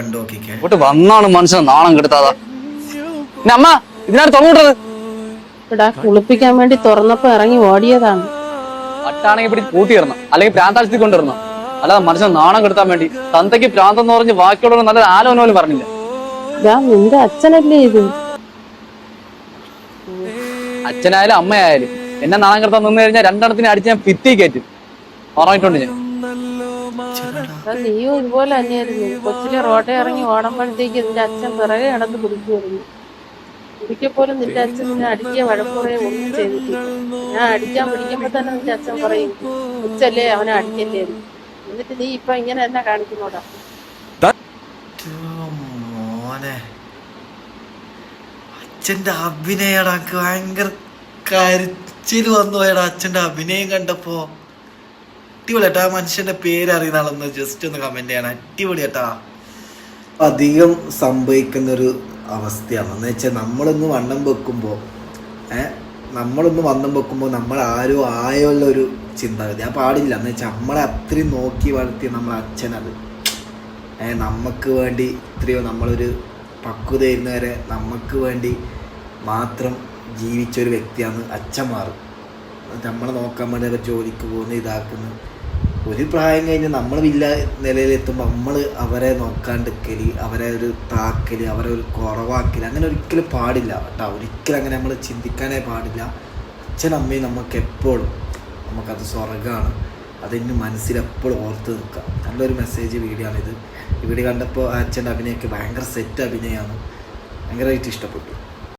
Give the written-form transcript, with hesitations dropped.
ഇങ്ങോട്ട് വന്നാണ് മനുഷ്യനെ നാണം കെടുത്താതാ. അമ്മ ഇതിനാണ് തുറന്നുവിട്ടത്. ഇവിടെ കുളിപ്പിക്കാൻ വേണ്ടി തുറന്നപ്പോ ഇറങ്ങി ഓടിയതാണ്. അട്ടാണെങ്കിൽ പിടിച്ച് കൂട്ടിയിടണം, അല്ലെങ്കിൽ പ്രാന്താഴ്ചത്തിൽ കൊണ്ടിടണം. അല്ലാതെ മനുഷ്യൻ നാണം കെടുത്താൻ വേണ്ടി തന്തയ്ക്ക് പ്രാന്തെന്ന് പറഞ്ഞ് ബാക്കിയുള്ളവർ നല്ല ആലോചന പോലും പറഞ്ഞില്ല. നിന്റെ അച്ഛനല്ലേ ഇത്? അച്ഛനായാലും അമ്മയായാലും എന്നെ നാണം കെടുത്താൻ നിന്ന് കഴിഞ്ഞാൽ രണ്ടെണ്ണത്തിന് അടിച്ച് ഞാൻ ഭിത്തി കയറ്റും. പറഞ്ഞിട്ടുണ്ട് ഞാൻ. നീയും ഇതുപോലെ തന്നെയായിരുന്നു. കൊച്ചിലെ റോഡേ ഇറങ്ങി ഓടുമ്പോഴത്തേക്ക് നിന്റെ അച്ഛൻ പിറകെ നടന്ന് പിടിക്കുമായിരുന്നു. ഒരിക്കൽ പോലും നിന്റെ അച്ഛൻ നിന്നെ അടിക്കുക വഴക്കുറയോ ഒന്നും ചെയ്തിട്ടില്ല. ഞാൻ അടിക്കാൻ പിടിക്കുമ്പോ തന്നെ നിന്റെ അച്ഛൻ പറയും കൊച്ചല്ലേ അവനെ അടിക്കല്ലേ. എന്നിട്ട് നീ ഇപ്പൊ ഇങ്ങനെ തന്നെ കാണിക്കുന്നോടാ. മോനെ അച്ഛൻ്റെ അഭിനയടാ, ഭയങ്കര കരച്ചിൽ വന്നു പോയടാ അച്ഛൻ്റെ അഭിനയം കണ്ടപ്പോ. അടിപൊളിയാട്ടാ. ആ മനുഷ്യന്റെ പേര് അറിയുന്ന ആളൊന്ന് ജസ്റ്റ് ഒന്ന് കമന്റ് ചെയ്യണം. അടിപൊളിയാട്ടാ. അധികം സംഭവിക്കുന്നൊരു അവസ്ഥയാണ് എന്ന് വെച്ചാൽ നമ്മളൊന്ന് വണ്ണം വെക്കുമ്പോൾ നമ്മൾ ആരോ ആയുള്ളൊരു ചിന്താഗതി ആ പാടില്ല. എന്ന് വെച്ചാൽ നമ്മളെ അത്രയും നോക്കി വളർത്തിയ നമ്മളെ അച്ഛനത് നമുക്ക് വേണ്ടി ഇത്രയോ നമ്മളൊരു പക്വത വരുന്നവരെ നമുക്ക് വേണ്ടി മാത്രം ജീവിച്ചൊരു വ്യക്തിയാണ് അച്ഛന്മാർ. നമ്മളെ നോക്കാൻ വേണ്ടി അവർ ജോലിക്ക് പോകുന്നു, ഇതാക്കുന്നു. ഒരു പ്രായം കഴിഞ്ഞ് നമ്മൾ വലിയ നിലയിലെത്തുമ്പോൾ നമ്മൾ അവരെ നോക്കാണ്ടിരിക്കൽ, അവരെ ഒരു താക്കൽ, അവരെ ഒരു കുറവാക്കൽ അങ്ങനെ ഒരിക്കലും പാടില്ല കേട്ടോ. ഒരിക്കലും അങ്ങനെ നമ്മൾ ചിന്തിക്കാനേ പാടില്ല. അച്ഛനമ്മയും നമുക്കെപ്പോഴും നമുക്കത് സ്വർഗ്ഗമാണ്. അതിന് മനസ്സിലെപ്പോഴും ഓർത്ത് നിൽക്കാം. നല്ലൊരു മെസ്സേജ് വീഡിയോ ആണിത്. ഈ വീഡിയോ കണ്ടപ്പോൾ അച്ഛൻ്റെ അഭിനയമൊക്കെ ഭയങ്കര സെറ്റ് അഭിനയമാണ്. ഭയങ്കരമായിട്ട് ഇഷ്ടപ്പെട്ടു.